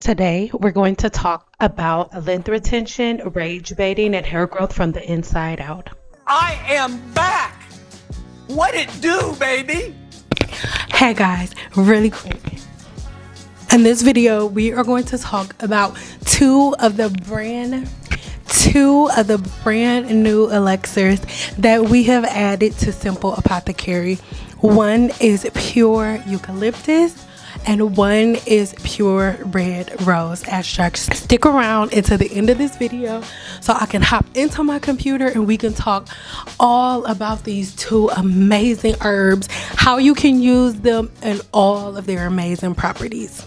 Today, we're going to talk about length retention, rage baiting, and hair growth from the inside out. I am back! What it do, baby? Hey guys, really quick. In this video, we are going to talk about two of the brand new elixirs that we have added to Cynple Apothecary. One is pure eucalyptus and one is pure red rose extract. Stick around until the end of this video so I can hop into my computer and we can talk all about these two amazing herbs, how you can use them, and all of their amazing properties.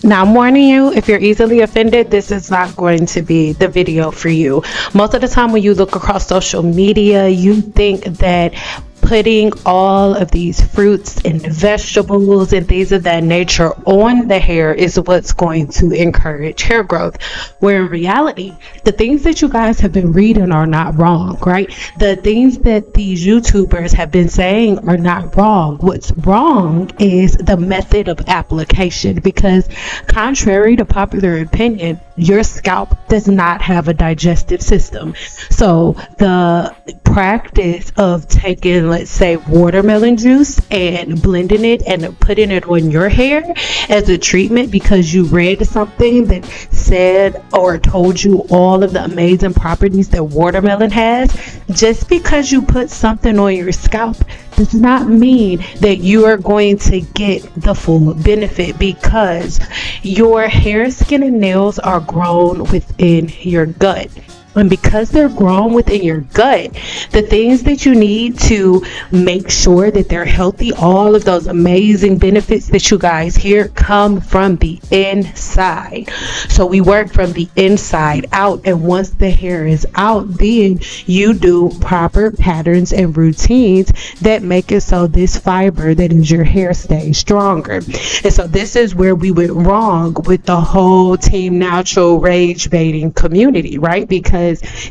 Now, I'm warning you, if you're easily offended, this is not going to be the video for you. Most of the time when you look across social media, you think that putting all of these fruits and vegetables and things of that nature on the hair is what's going to encourage hair growth, where in reality, the things that you guys have been reading are not wrong, right? The things that these YouTubers have been saying are not wrong. What's wrong is the method of application, because contrary to popular opinion, your scalp does not have a digestive system. So the practice of taking, let's say, watermelon juice and blending it and putting it on your hair as a treatment because you read something that said or told you all of the amazing properties that watermelon has, just because you put something on your scalp does not mean that you are going to get the full benefit, because your hair, skin, and nails are grown within your gut. And because they're grown within your gut, the things that you need to make sure that they're healthy, all of those amazing benefits that you guys hear, come from the inside. So we work from the inside out. And once the hair is out, then you do proper patterns and routines that make it so this fiber that is your hair stays stronger. And so this is where we went wrong with the whole Team Natural rage baiting community, right? Because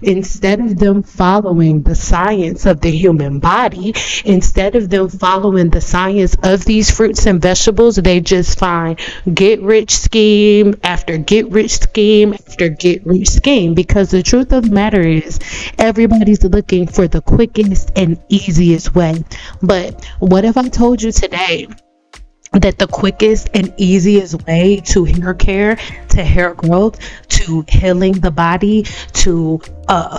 instead of them following the science of the human body, instead of them following the science of these fruits and vegetables, they just find get rich scheme after get rich scheme after get rich scheme. Because the truth of the matter is, everybody's looking for the quickest and easiest way. But what if I told you today that the quickest and easiest way to hair care, to hair growth, to healing the body, to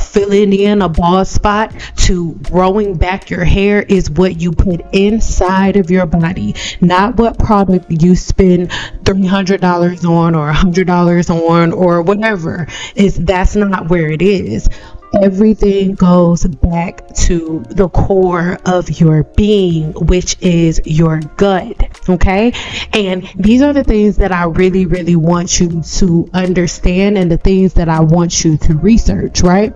filling in a bald spot, to growing back your hair is what you put inside of your body, not what product you spend $300 on or $100 on or whatever. That's not where it is. Everything goes back to the core of your being, which is your gut. Okay. And these are the things that I really, really want you to understand, and the things that I want you to research, right?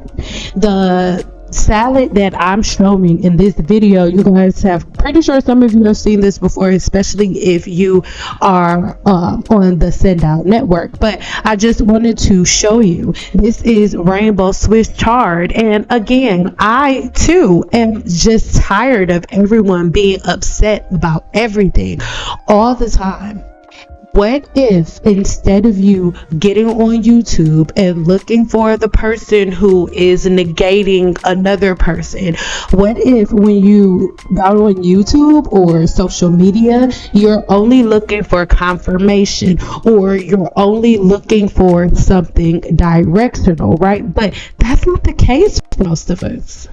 The salad that I'm showing in this video, you guys have, pretty sure some of you have seen this before, especially if you are on the CynDoll network. But I just wanted to show you, this is rainbow Swiss chard. And again, I too am just tired of everyone being upset about everything all the time. What if instead of you getting on YouTube and looking for the person who is negating another person, what if when you got on YouTube or social media, you're only looking for confirmation, or you're only looking for something directional, right? But that's not the case for most of us.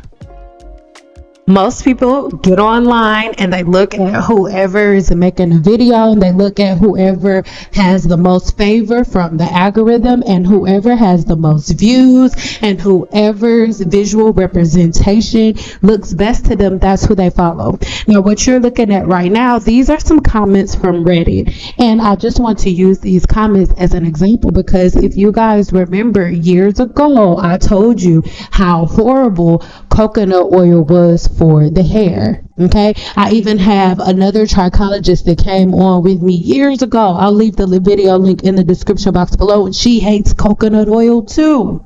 Most people get online and they look at whoever is making a video, and they look at whoever has the most favor from the algorithm, and whoever has the most views, and whoever's visual representation looks best to them, that's who they follow. Now, what you're looking at right now, these are some comments from Reddit, and I just want to use these comments as an example, because if you guys remember years ago, I told you how horrible coconut oil was for the hair. Okay, I even have another trichologist that came on with me years ago. I'll leave the video link in the description box below, and she hates coconut oil too.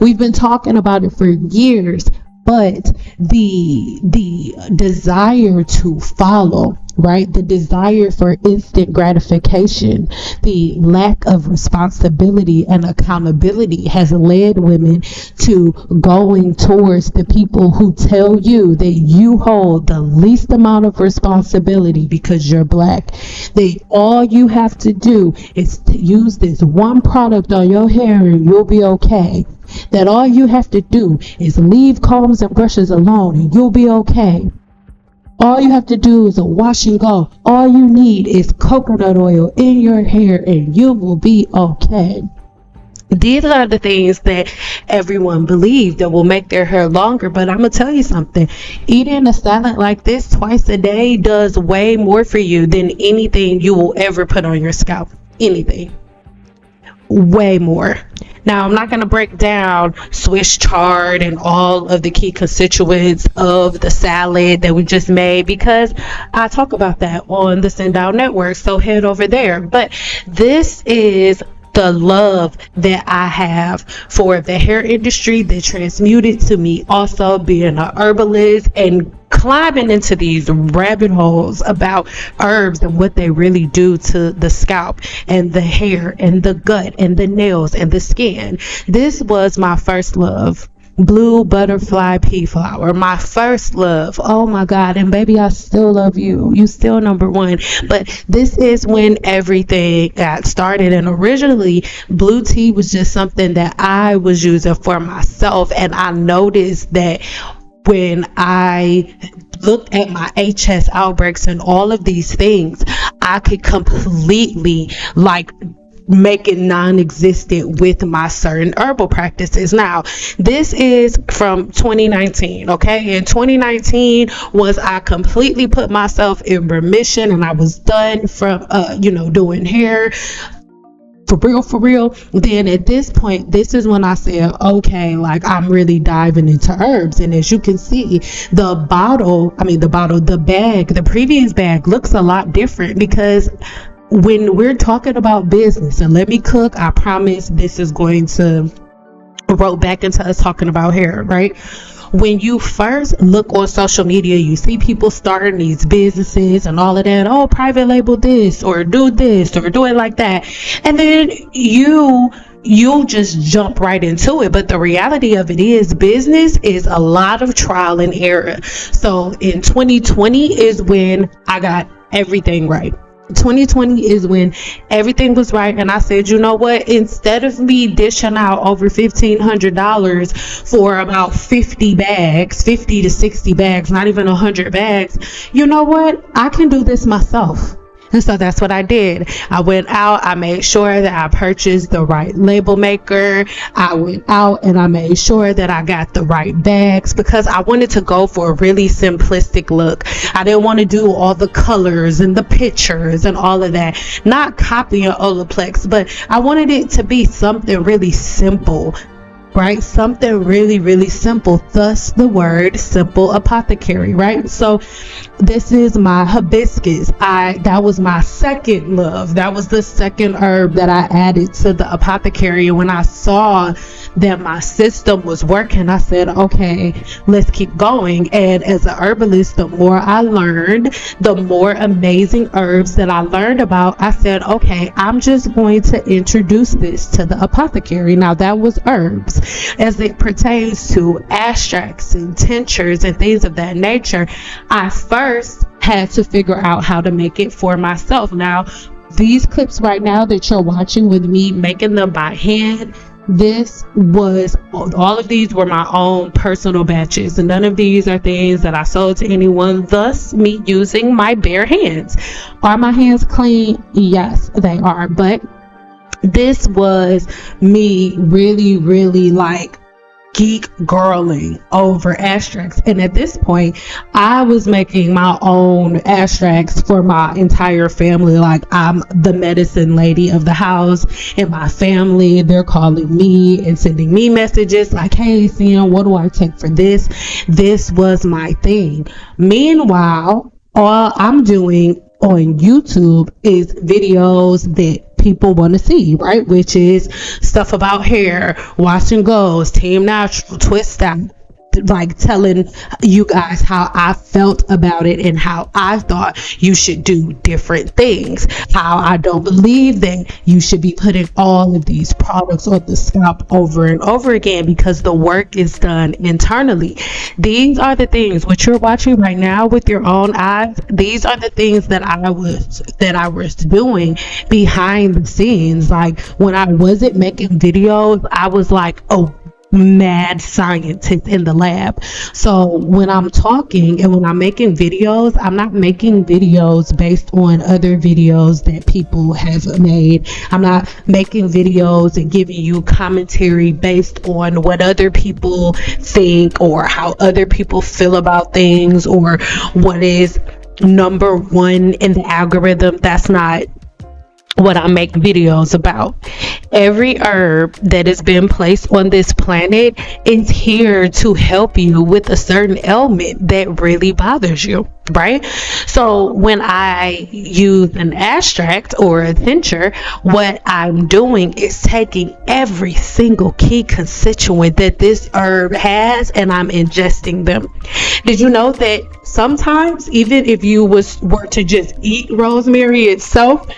We've been talking about it for years, but the desire to follow right? The desire for instant gratification, the lack of responsibility and accountability has led women to going towards the people who tell you that you hold the least amount of responsibility because you're black. That all you have to do is to use this one product on your hair and you'll be okay. That all you have to do is leave combs and brushes alone and you'll be okay. All you have to do is a wash and go. All you need is coconut oil in your hair and you will be okay. These are the things that everyone believes that will make their hair longer. But I'm going to tell you something. Eating a salad like this twice a day does way more for you than anything you will ever put on your scalp. Anything. Way more. Now, I'm not going to break down Swiss chard and all of the key constituents of the salad that we just made because I talk about that on the CynDoll network. So head over there. But this is the love that I have for the hair industry that transmuted to me also being an herbalist and climbing into these rabbit holes about herbs and what they really do to the scalp and the hair and the gut and the nails and the skin. This was my first love. Blue butterfly pea flower, my first love. Oh my God. And baby, I still love you. You still number one. But this is when everything got started. And originally blue tea was just something that I was using for myself. And I noticed that when I looked at my HS outbreaks and all of these things, I could completely make it non-existent with my certain herbal practices. Now, this is from 2019, okay? In 2019 was I completely put myself in remission and I was done from, doing hair for real. Then at this point, this is when I said, okay, I'm really diving into herbs. And as you can see, the previous bag looks a lot different because when we're talking about business, and let me cook, I promise this is going to roll back into us talking about hair, right? When you first look on social media, you see people starting these businesses and all of that. Oh, private label this or do it like that. And then you just jump right into it. But the reality of it is business is a lot of trial and error. So in 2020 is when I got everything right. 2020 is when everything was right, and I said, you know what, instead of me dishing out over $1,500 for about 50 to 60 bags, not even 100 bags, you know what, I can do this myself. And so that's what I did. I went out, I made sure that I purchased the right label maker. I went out and I made sure that I got the right bags because I wanted to go for a really simplistic look. I didn't want to do all the colors and the pictures and all of that. Not copying Olaplex, but I wanted it to be something really simple. Right? Something really, really simple. Thus the word Cynple Apothecary, right? So this is my hibiscus. That was my second love. That was the second herb that I added to the apothecary. And when I saw that my system was working, I said, okay, let's keep going. And as a herbalist, the more I learned, the more amazing herbs that I learned about, I said, okay, I'm just going to introduce this to the apothecary. Now that was herbs. As it pertains to extracts and tinctures and things of that nature, I first had to figure out how to make it for myself. Now, these clips right now that you're watching with me making them by hand, all of these were my own personal batches, and none of these are things that I sold to anyone, thus me using my bare hands. Are my hands clean? Yes, they are, but this was me really, really geek girling over extracts. And at this point, I was making my own extracts for my entire family. I'm the medicine lady of the house. In my family, they're calling me and sending me messages like, hey, Cyn, what do I take for this? This was my thing. Meanwhile, all I'm doing on YouTube is videos that people want to see, right? Which is stuff about hair, wash and goes, Team Natural, twist out, like telling you guys how I felt about it and how I thought you should do different things, how I don't believe that you should be putting all of these products on the scalp over and over again, because the work is done internally. These are the things what you're watching right now with your own eyes. These are the things that I was doing behind the scenes. Like when I wasn't making videos, I was like a mad scientist in the lab. So when I'm talking and when I'm making videos, I'm not making videos based on other videos that people have made. I'm not making videos and giving you commentary based on what other people think or how other people feel about things or what is number one in the algorithm. That's not what I make videos about. Every herb that has been placed on this planet is here to help you with a certain ailment that really bothers you, right? So when I use an extract or a tincture, what I'm doing is taking every single key constituent that this herb has and I'm ingesting them. Did you know that sometimes even if you were to just eat rosemary itself,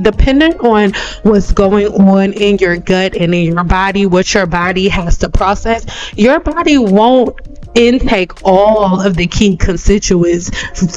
depending on what's going on in your gut and in your body, what your body has to process, your body won't intake all of the key constituents,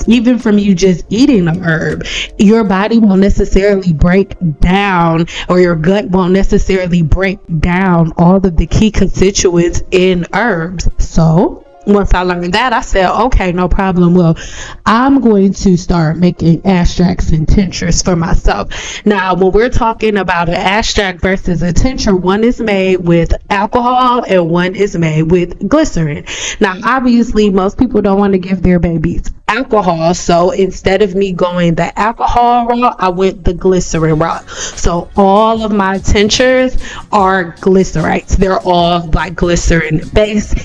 even from you just eating a herb. Your body won't necessarily break down, or your gut won't necessarily break down all of the key constituents in herbs. So once I learned that, I said, okay, no problem. Well, I'm going to start making extracts and tinctures for myself. Now, when we're talking about an extract versus a tincture, one is made with alcohol and one is made with glycerin. Now, obviously, most people don't want to give their babies alcohol. So instead of me going the alcohol route, I went the glycerin route. So all of my tinctures are glycerites. They're all like glycerin based,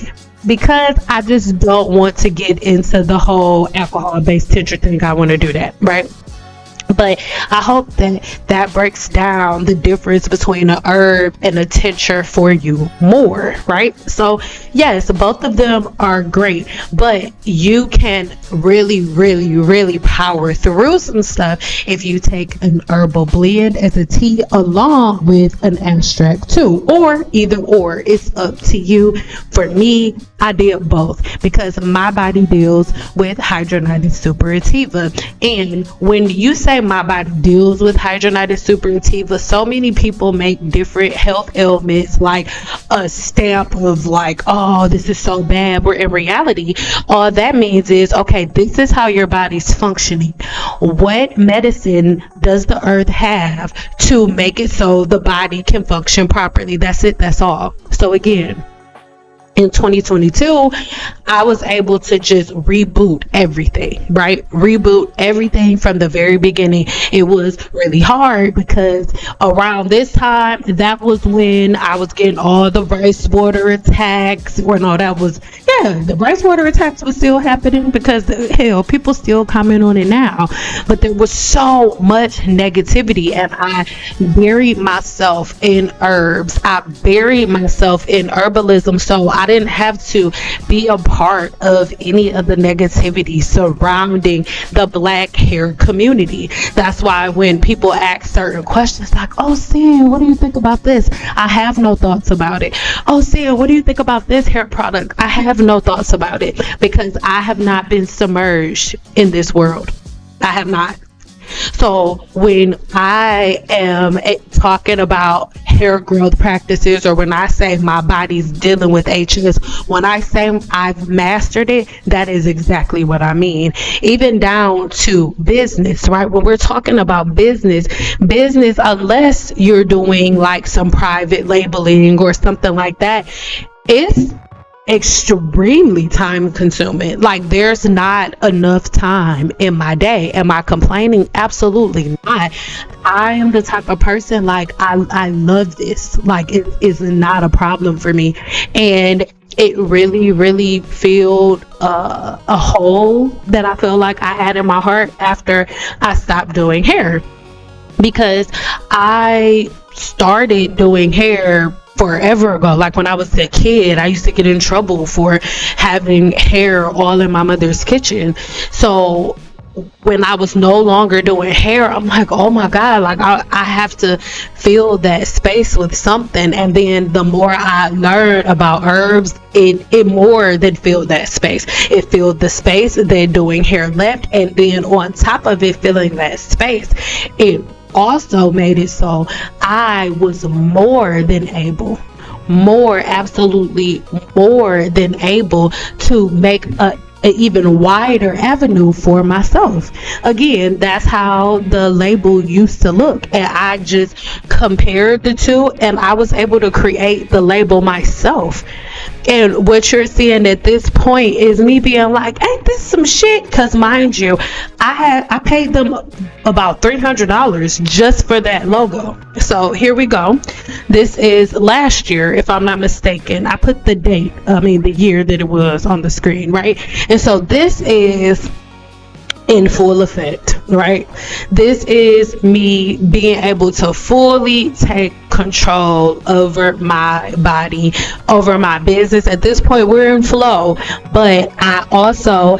because I just don't want to get into the whole alcohol-based tincture thing. I want to do that, right? But I hope that breaks down the difference between a herb and a tincture for you more, right? So yes, both of them are great, but you can really power through some stuff if you take an herbal blend as a tea along with an extract too, or either or. It's up to you. For me, I did both because my body deals with hidradenitis suppurativa, and when you say my body deals with hidradenitis suppurativa, so many people make different health ailments like a stamp of like, oh, this is so bad, where in reality all that means is, okay, this is how your body's functioning. What medicine does the earth have to make it so the body can function properly? That's it, that's all. So again, in 2022, I was able to just reboot everything, right? Reboot everything from the very beginning. It was really hard because around this time, that was when I was getting all the rice water attacks. Or no, the rice water attacks was still happening because hell, people still comment on it now. But there was so much negativity, and I buried myself in herbs. I buried myself in herbalism, so I didn't have to be a part of any of the negativity surrounding the black hair community. That's why when people ask certain questions like, oh, Cyn, what do you think about this? I have no thoughts about it. Oh, Cyn, what do you think about this hair product? I have no thoughts about it, because I have not been submerged in this world. I have not. So when I am talking about hair growth practices, or when I say my body's dealing with HS, when I say I've mastered it, that is exactly what I mean. Even down to business, right? When we're talking about business, unless you're doing like some private labeling or something like that, it's extremely time consuming. Like, there's not enough time in my day. Am I complaining? Absolutely not. I am the type of person, like, I love this. Like, it is not a problem for me. And it really filled a hole that I feel like I had in my heart after I stopped doing hair, because I started doing hair forever ago. Like when I was a kid, I used to get in trouble for having hair all in my mother's kitchen. So when I was no longer doing hair, I'm like, oh my God, like I have to fill that space with something. And then the more I learned about herbs, it more than filled that space. It filled the space that doing hair left. And then on top of it filling that space, it also made it so I was absolutely more than able to make an even wider avenue for myself. Again, that's how the label used to look, and I just compared the two, and I was able to create the label myself. And what you're seeing at this point is me being like, ain't this some shit? Because mind you, I paid them about $300 just for that logo. So here we go. This is last year, if I'm not mistaken. I put the year that it was on the screen, right? And so this is in full effect, right? This is me being able to fully take control over my body, over my business. At this point, we're in flow, but I also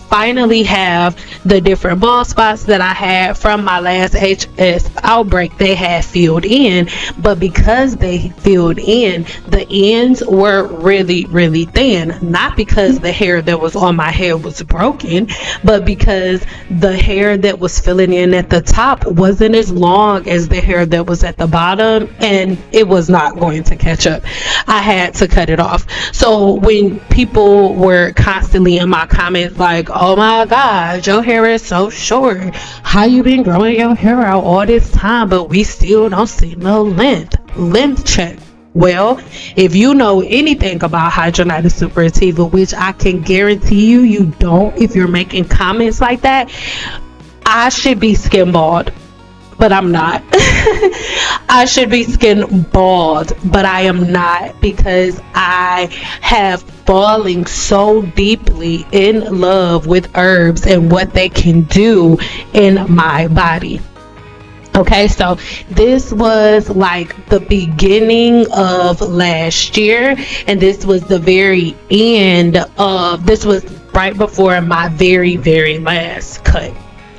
finally have the different bald spots that I had from my last HS outbreak. They had filled in, but because they filled in, the ends were really, really thin. Not because the hair that was on my head was broken, but because the hair that was filling in at the top wasn't as long as the hair that was at the bottom, and it was not going to catch up. I had to cut it off. So when people were constantly in my comments like, oh my God, your hair is so short. How you been growing your hair out all this time, but we still don't see no length check? Well, if you know anything about hydrogenated suppurativa, which I can guarantee you don't if you're making comments like that, I should be skin bald, but I'm not. I should be skin bald, but I am not, because I have fallen so deeply in love with herbs and what they can do in my body. Okay, so this was like the beginning of last year, and this was the very end of, this was right before my very, very last cut.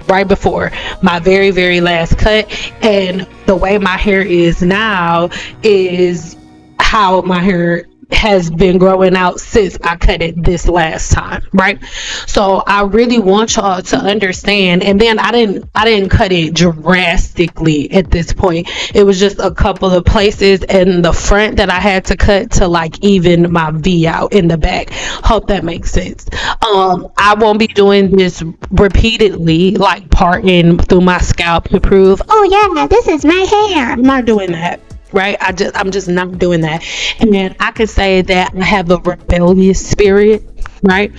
Right before my very, very last cut. And the way my hair is now is how my hair has been growing out since I cut it this last time, right? So I really want y'all to understand. And then I didn't cut it drastically at this point. It was just a couple of places in the front that I had to cut to like even my V out in the back. Hope that makes sense. I won't be doing this repeatedly, like parting through my scalp to prove, oh yeah, this is my hair. I'm not doing that. Right? I'm just not doing that. And then I could say that I have a rebellious spirit, right?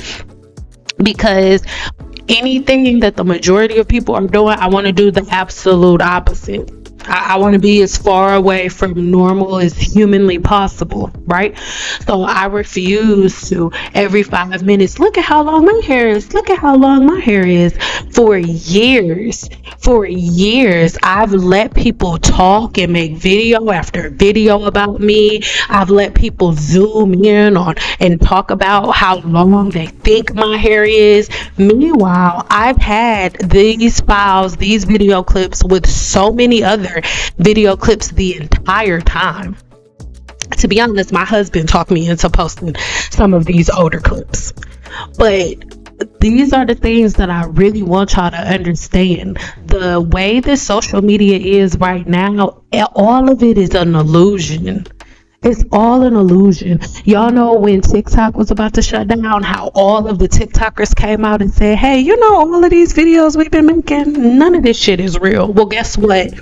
Because anything that the majority of people are doing, I want to do the absolute opposite. I want to be as far away from normal as humanly possible, right? So I refuse to every 5 minutes, look at how long my hair is. Look at how long my hair is. For years, I've let people talk and make video after video about me. I've let people zoom in on and talk about how long they think my hair is. Meanwhile, I've had these files, these video clips with so many other video clips the entire time. To be honest, my husband talked me into posting some of these older clips. But these are the things that I really want y'all to understand. The way that social media is right now, all of it is an illusion. It's all an illusion. Y'all know when TikTok was about to shut down, how all of the TikTokers came out and said, hey, you know, all of these videos we've been making, none of this shit is real. Well, guess what?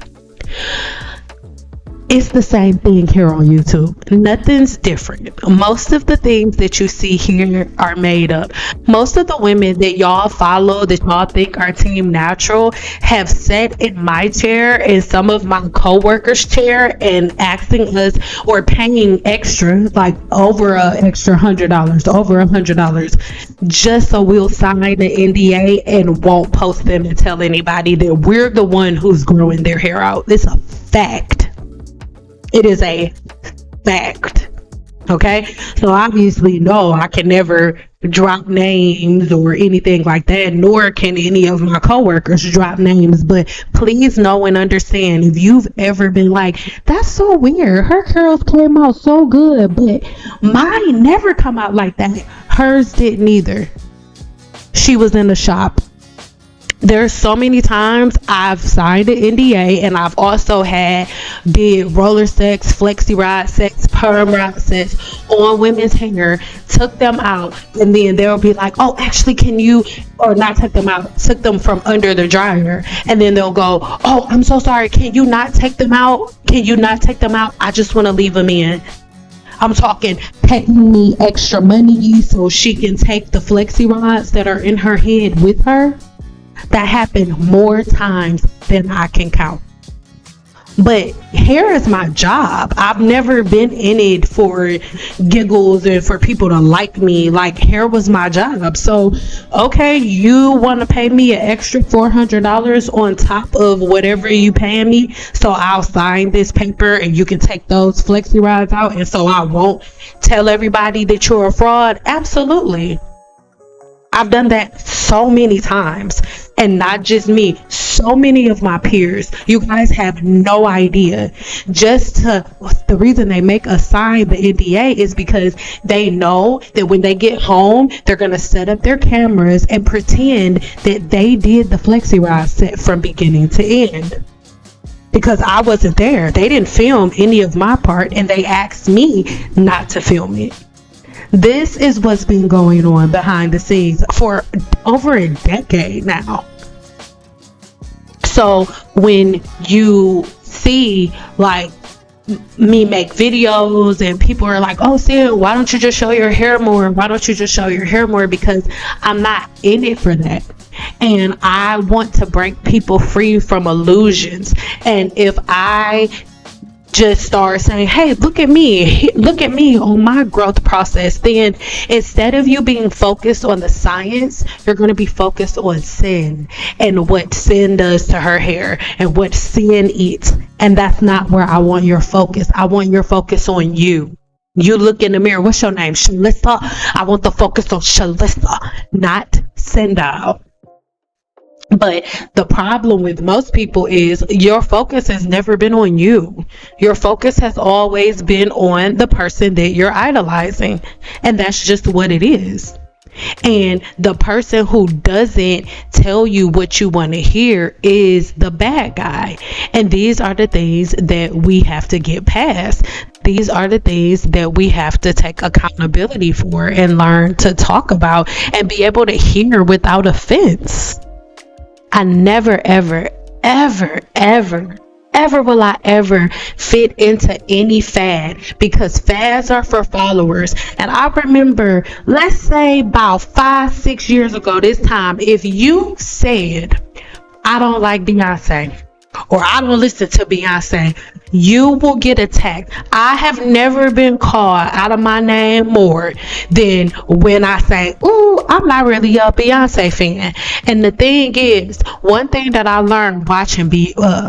It's the same thing here on YouTube. Nothing's different. Most of the things that you see here are made up. Most of the women that y'all follow, that y'all think are Team Natural, have sat in my chair and some of my co-workers' chair and asking us or paying extra, like over an extra $100, just so we'll sign the NDA and won't post them and tell anybody that we're the one who's growing their hair out. It's a fact. It is a Fact. Okay, so obviously, no, I can never drop names or anything like that, nor can any of my coworkers drop names. But please know and understand, if you've ever been like, that's so weird, her curls came out so good, but mine never come out like that. Hers didn't either. She was in the shop. There's so many times I've signed an NDA, and I've also did roller sets, flexi rod sets, perm rod sets on women's hair, took them out, and then they'll be like, oh, actually, can you, or not took them out, took them from under the dryer, and then they'll go, oh, I'm so sorry, can you not take them out? Can you not take them out? I just want to leave them in. I'm talking paying me extra money so she can take the flexi rods that are in her head with her. That happened more times than I can count. But hair is my job. I've never been in it for giggles and for people to like me. Like, hair was my job. So, okay, you want to pay me an extra $400 on top of whatever you paying me, so I'll sign this paper and you can take those flexi rods out, and so I won't tell everybody that you're a fraud? Absolutely. I've done that so many times, and not just me, so many of my peers. You guys have no idea. The reason they make us sign the NDA is because they know that when they get home, they're going to set up their cameras and pretend that they did the flexi rod set from beginning to end. Because I wasn't there. They didn't film any of my part, and they asked me not to film it. This is what's been going on behind the scenes for over a decade now. So when you see like me make videos and people are like, oh, Cyn, why don't you just show your hair more? Why don't you just show your hair more? Because I'm not in it for that. And I want to break people free from illusions. And if I just start saying, hey, look at me on my growth process, then instead of you being focused on the science, you're going to be focused on Cyn and what Cyn does to her hair and what Cyn eats. And that's not where I want your focus. I want your focus on you. You look in the mirror, what's your name? Shalissa. I want the focus on Shalissa, not CynDoll. But the problem with most people is your focus has never been on you. Your focus has always been on the person that you're idolizing. And that's just what it is. And the person who doesn't tell you what you want to hear is the bad guy. And these are the things that we have to get past. These are the things that we have to take accountability for and learn to talk about and be able to hear without offense. I never, ever, ever, ever, ever will I ever fit into any fad, because fads are for followers. And I remember, let's say about 5-6 years ago this time, if you said, I don't like Beyonce, or I don't listen to Beyonce, you will get attacked. I have never been called out of my name more than when I say, ooh, I'm not really a Beyonce fan. And the thing is, one thing that I learned watching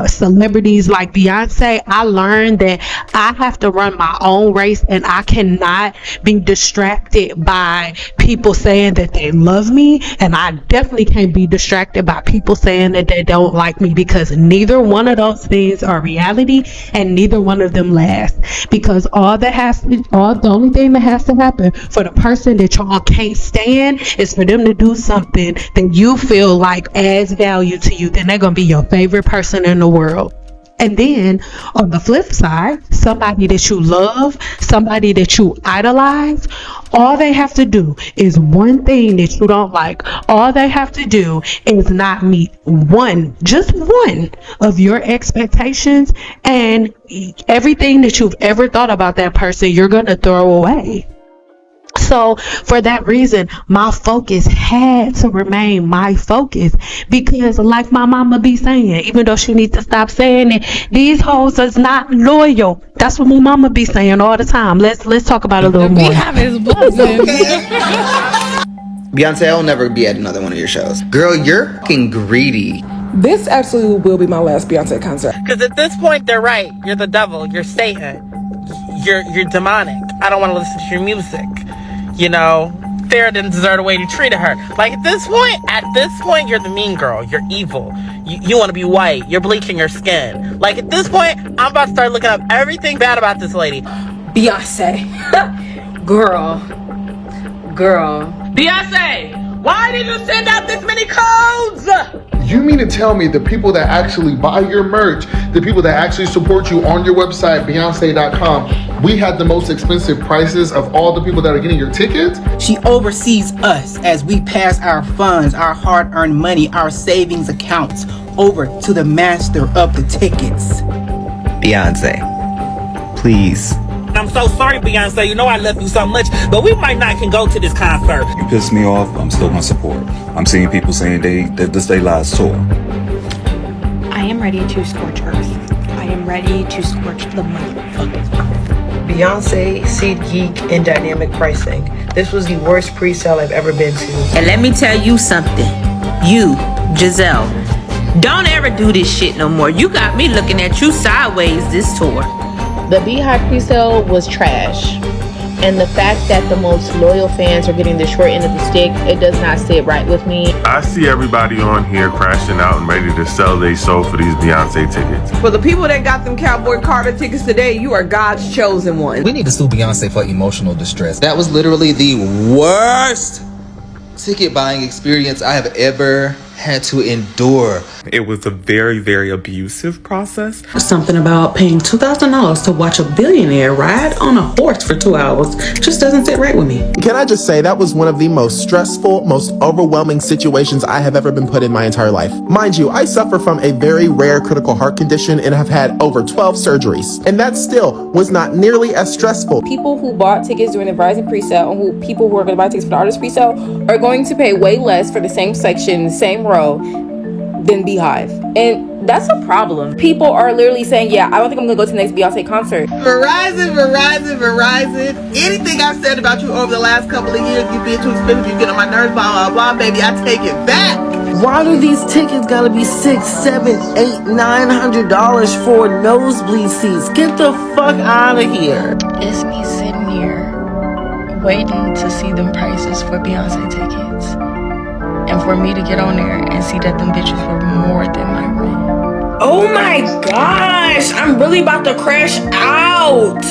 celebrities like Beyonce, I learned that I have to run my own race, and I cannot be distracted by people saying that they love me, and I definitely can't be distracted by people saying that they don't like me, because neither one of those things are reality, and neither one of them last. Because the only thing that has to happen for the person that y'all can't stand is for them to do something that you feel like adds value to you. Then they're gonna be your favorite person in the world. And then on the flip side, somebody that you love, somebody that you idolize, all they have to do is one thing that you don't like. All they have to do is not meet just one of your expectations, and everything that you've ever thought about that person, you're going to throw away. So for that reason, my focus had to remain my focus, because like my mama be saying, even though she needs to stop saying it, these hoes is not loyal. That's what my mama be saying all the time. Let's talk about it a little more. Beyonce, I'll never be at another one of your shows. Girl, you're fucking greedy. This absolutely will be my last Beyonce concert. Because at this point, they're right. You're the devil. You're Satan. you're demonic. I don't want to listen to your music. You know, Farrah didn't deserve the way you treated her. Like, at this point, you're the mean girl. You're evil. You want to be white. You're bleaching your skin. Like, at this point, I'm about to start looking up everything bad about this lady. Beyonce. Girl. Beyonce, why did you send out this many codes? You mean to tell me the people that actually buy your merch, the people that actually support you on your website, Beyonce.com, we had the most expensive prices of all the people that are getting your tickets? She oversees us as we pass our funds, our hard-earned money, our savings accounts over to the master of the tickets. Beyonce, please. I'm so sorry, Beyonce. You know I love you so much, but we might not can go to this concert. You piss me off, I'm still gonna support. I'm seeing people saying this they last tour. I am ready to scorch earth. I am ready to scorch the motherfucking earth. Beyonce, Seed Geek, and Dynamic Pricing. This was the worst pre-sale I've ever been to. And let me tell you something. You, Giselle, don't ever do this shit no more. You got me looking at you sideways this tour. The Beehive pre-sale was trash. And the fact that the most loyal fans are getting the short end of the stick, it does not sit right with me. I see everybody on here crashing out and ready to sell their soul for these Beyonce tickets. For the people that got them Cowboy Carter tickets today, you are God's chosen one. We need to sue Beyonce for emotional distress. That was literally the worst ticket buying experience I have ever had to endure. It was a very, very abusive process. Something about paying $2,000 to watch a billionaire ride on a horse for 2 hours just doesn't sit right with me. Can I just say that was one of the most stressful, most overwhelming situations I have ever been put in my entire life. Mind you, I suffer from a very rare critical heart condition and have had over 12 surgeries. And that still was not nearly as stressful. People who bought tickets during the Verizon pre-sale and people who are going to buy tickets for the artist pre-sale are going to pay way less for the same section, same row than Beehive. And that's a problem. People are literally saying, yeah, I don't think I'm gonna go to the next Beyonce concert. Verizon. Anything I've said about you over the last couple of years, you being too expensive, you get on my nerves, blah, blah, blah, baby, I take it back. Why do these tickets gotta be $600, $700, $800, $900 for nosebleed seats? Get the fuck out of here. It's me sitting here waiting to see them prices for Beyonce tickets. And for me to get on there and see that them bitches were more than my rent. Oh my gosh, I'm really about to crash out.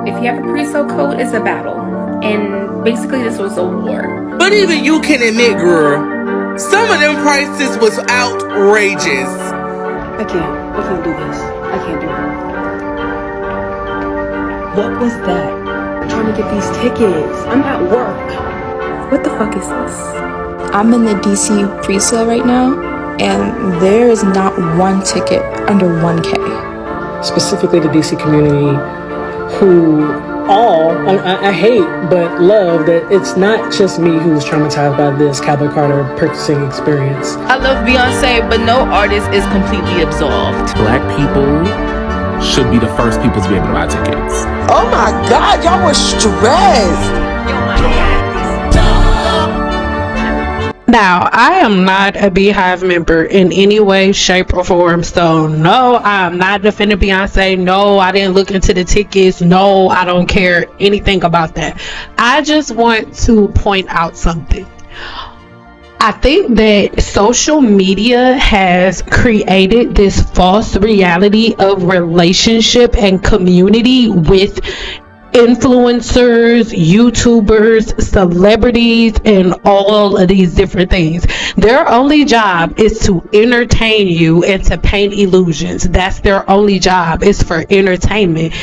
If you have a pre-sale code, it's a battle. And basically this was a war. But even you can admit, girl, some of them prices was outrageous. I can't do this. I can't do it. What was that? I'm trying to get these tickets. I'm at work. What the fuck is this? I'm in the DC pre-sale right now, and there is not one ticket under 1K. Specifically the DC community, who all, I hate but love that it's not just me who's traumatized by this Cowboy Carter purchasing experience. I love Beyonce, but no artist is completely absolved. Black people should be the first people to be able to buy tickets. Oh my God, y'all were stressed. Now, I am not a Beehive member in any way, shape, or form. So, no, I'm not defending Beyonce. No, I didn't look into the tickets. No, I don't care anything about that. I just want to point out something. I think that social media has created this false reality of relationship and community with influencers, YouTubers, celebrities, and all of these different things. Their only job is to entertain you and to paint illusions. That's their only job, is for entertainment.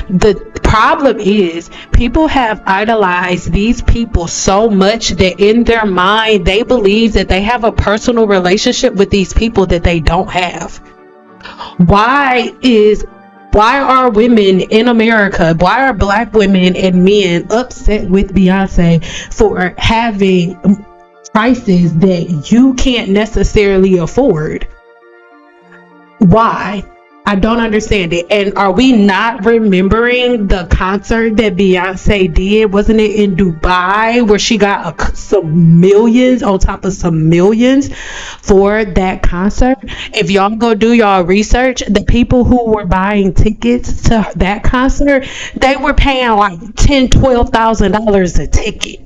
The problem is people have idolized these people so much that in their mind they believe that they have a personal relationship with these people that they don't have. Why are women in America, why are black women and men upset with Beyonce for having prices that you can't necessarily afford? Why? I don't understand it. And are we not remembering the concert that Beyonce did? Wasn't it in Dubai where she got some millions on top of some millions for that concert? If y'all go do y'all research, the people who were buying tickets to that concert, they were paying like $10,000-$12,000 a ticket.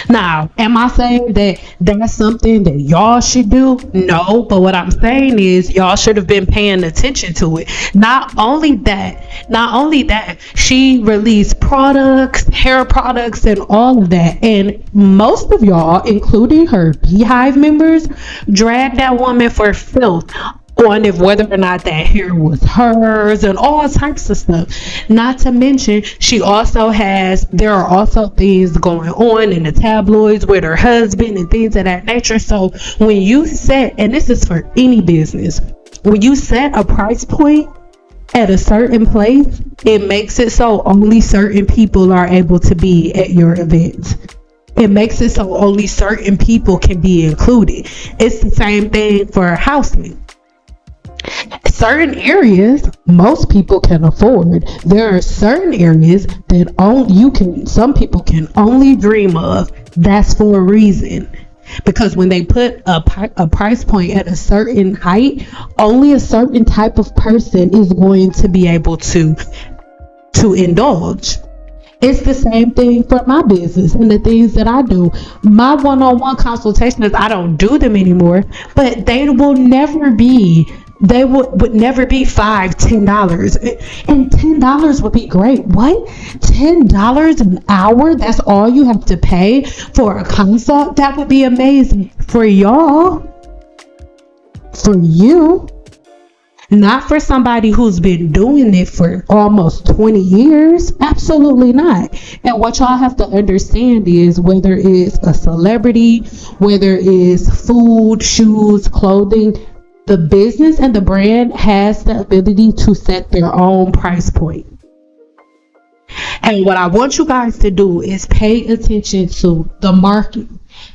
Now, am I saying that that's something that y'all should do? No, but what I'm saying is y'all should have been paying attention to it. Not only that, she released products, hair products, and all of that. And most of y'all, including her Beehive members, dragged that woman for filth on if whether or not that hair was hers and all types of stuff. Not to mention, there are also things going on in the tabloids with her husband and things of that nature. So when you set, and this is for any business, when you set a price point at a certain place, it makes it so only certain people are able to be at your events. It makes it so only certain people can be included. It's the same thing for housing. Certain areas most people can afford. There are certain areas that some people can only dream of. That's for a reason. Because when they put a price point at a certain height, only a certain type of person is going to be able to indulge. It's the same thing for my business and the things that I do. My one-on-one consultations, I don't do them anymore, but they would never be $5-$10, and $10 would be great. What? $10 an hour? That's all you have to pay for a consult? That would be amazing for y'all. For you. Not for somebody who's been doing it for almost 20 years. Absolutely not. And what y'all have to understand is whether it's a celebrity, whether it's food, shoes, clothing, the business and the brand has the ability to set their own price point. And what I want you guys to do is pay attention to the market.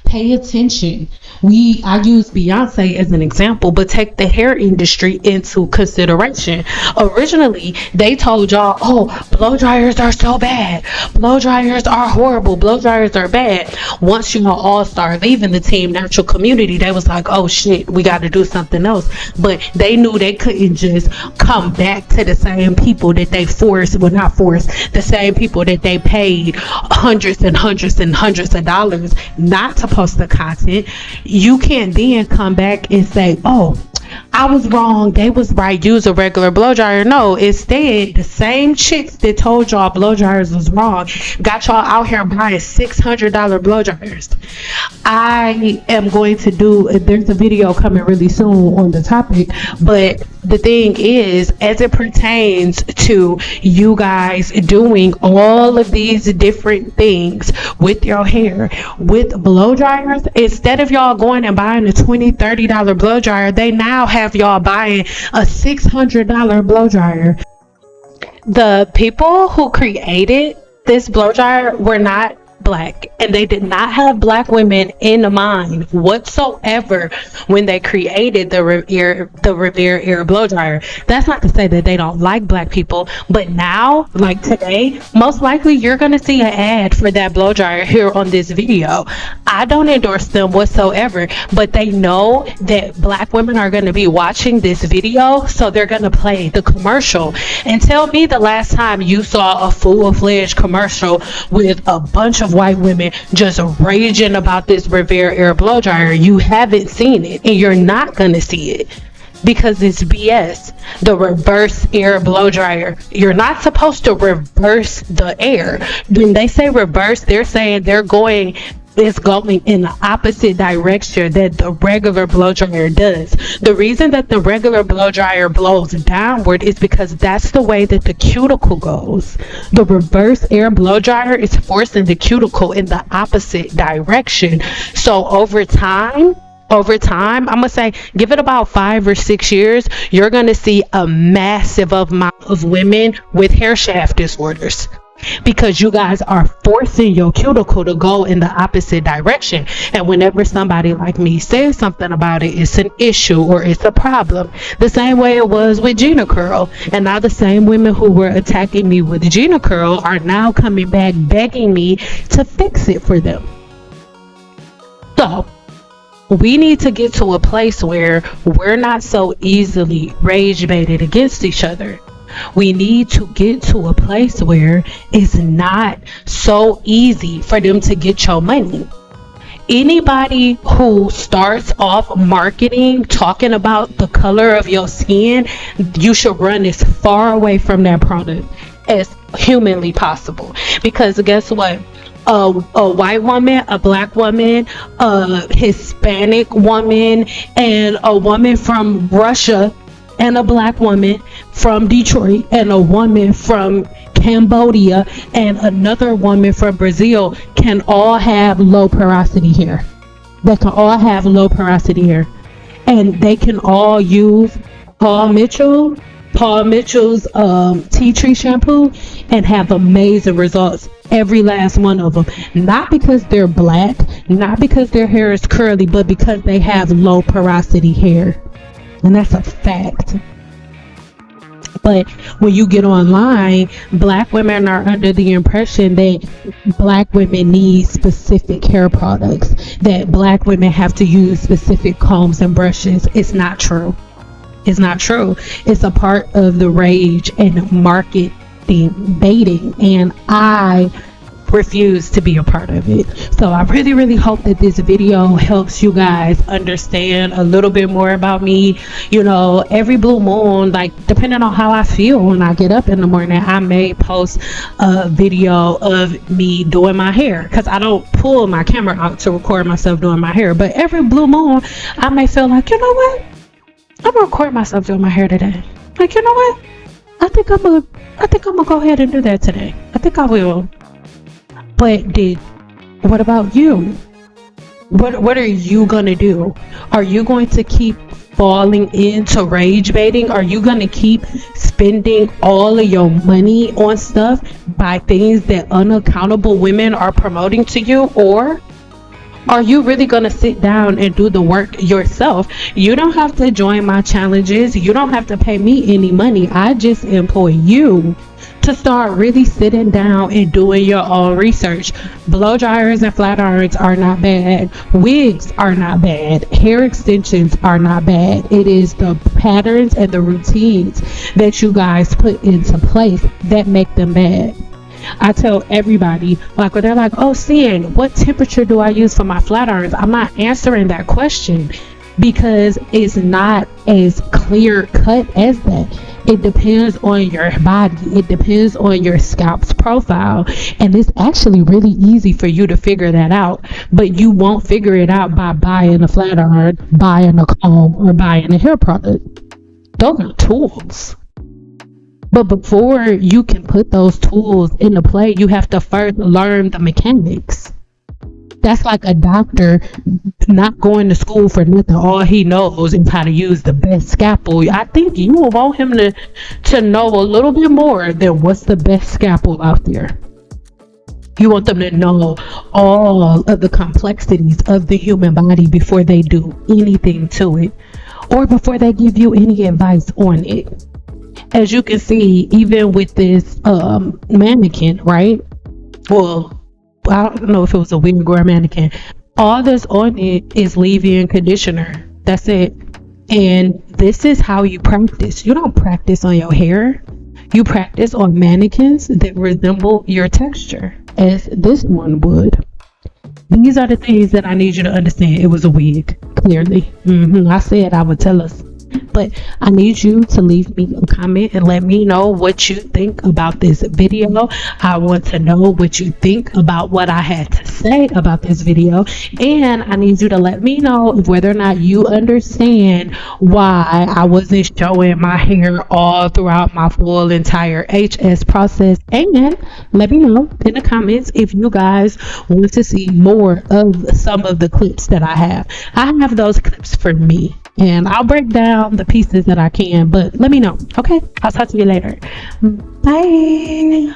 Pay attention. I use Beyonce as an example, but take the hair industry into consideration. Originally, they told y'all, blow dryers are so bad. Blow dryers are horrible. Blow dryers are bad. Once you all start leaving the team natural community, they was like, oh shit, we got to do something else. But they knew they couldn't just come back to the same people that they the same people that they paid hundreds and hundreds and hundreds of dollars not to post the content. You can't then come back and say, I was wrong, they was right, use a regular blow dryer. No, instead, the same chicks that told y'all blow dryers was wrong got y'all out here buying $600 blow dryers. I am going to there's a video coming really soon on the topic, but the thing is, as it pertains to you guys doing all of these different things with your hair, with blow dryers, instead of y'all going and buying a $20-$30 blow dryer, they now have y'all buying a $600 blow dryer. The people who created this blow dryer were not Black, and they did not have Black women in mind whatsoever when they created the Revere Air blow dryer. That's not to say that they don't like Black people, but now, like today, most likely you're gonna see an ad for that blow dryer here on this video. I don't endorse them whatsoever, but they know that Black women are gonna be watching this video, so they're gonna play the commercial. And tell me the last time you saw a full-fledged commercial with a bunch of white women just raging about this Revere Air blow dryer. You haven't seen it, and you're not gonna see it because it's BS. The reverse air blow dryer, you're not supposed to reverse the air. When they say reverse, they're saying it's going in the opposite direction that the regular blow dryer does. The reason that the regular blow dryer blows downward is because that's the way that the cuticle goes. The reverse air blow dryer is forcing the cuticle in the opposite direction. So over time, I'm gonna say, give it about 5 or 6 years, you're gonna see a massive amount of women with hair shaft disorders. because you guys are forcing your cuticle to go in the opposite direction. And whenever somebody like me says something about it, it's an issue or it's a problem. The same way it was with Gina Curl. And now the same women who were attacking me with Gina Curl are now coming back begging me to fix it for them. So we need to get to a place where we're not so easily rage baited against each other. We need to get to a place where it's not so easy for them to get your money. Anybody who starts off marketing talking about the color of your skin, you should run as far away from that product as humanly possible. Because guess what? A white woman, a black woman, a Hispanic woman, and a woman from Russia, and a black woman from Detroit, and a woman from Cambodia, and another woman from Brazil can all have low porosity hair. They can all have low porosity hair, and they can all use Paul Mitchell's tea tree shampoo and have amazing results. Every last one of them. Not because they're black, not because their hair is curly, but because they have low porosity hair. And that's a fact. But when you get online, black women are under the impression that black women need specific hair products, that black women have to use specific combs and brushes. It's not true. It's not true. It's a part of the rage and marketing baiting, and I refuse to be a part of it. So I really hope that this video helps you guys understand a little bit more about me. You know, every blue moon, like depending on how I feel when I get up in the morning, I may post a video of me doing my hair, because I don't pull my camera out to record myself doing my hair. But every blue moon I may feel like, you know what, I'm gonna record myself doing my hair today. Like, you know what, I think I'm gonna go ahead and do that today. I think I will. But what about you? What are you gonna do? Are you going to keep falling into rage baiting? Are you gonna keep spending all of your money on stuff by things that unaccountable women are promoting to you? Or are you really gonna sit down and do the work yourself? You don't have to join my challenges. You don't have to pay me any money. I just employ you to start really sitting down and doing your own research. Blow dryers and flat irons are not bad. Wigs are not bad. Hair extensions are not bad. It is the patterns and the routines that you guys put into place that make them bad. I tell everybody, like when they're like, oh, Cyn, what temperature do I use for my flat irons? I'm not answering that question because it's not as clear cut as that. It depends on your body. It depends on your scalp's profile. And it's actually really easy for you to figure that out. But you won't figure it out by buying a flat iron, buying a comb, or buying a hair product. Those are tools. But before you can put those tools into play, you have to first learn the mechanics. That's like a doctor not going to school for nothing. All he knows is how to use the best scalpel. I think you will want him to know a little bit more than what's the best scalpel out there. You want them to know all of the complexities of the human body before they do anything to it, or before they give you any advice on it. As you can see, even with this mannequin, right? Well, I don't know if it was a wig or a mannequin. All that's on it is leave-in conditioner. That's it. And this is how you practice. You don't practice on your hair. You practice on mannequins that resemble your texture, as this one would. These are the things that I need you to understand. It was a wig, clearly. I said I would tell us. But I need you to leave me a comment and let me know what you think about this video. I want to know what you think about what I had to say about this video. And I need you to let me know whether or not you understand why I wasn't showing my hair all throughout my full entire HS process. And let me know in the comments if you guys want to see more of some of the clips that I have. I have those clips for me, and I'll break down the pieces that I can, but let me know. Okay, I'll talk to you later. Bye.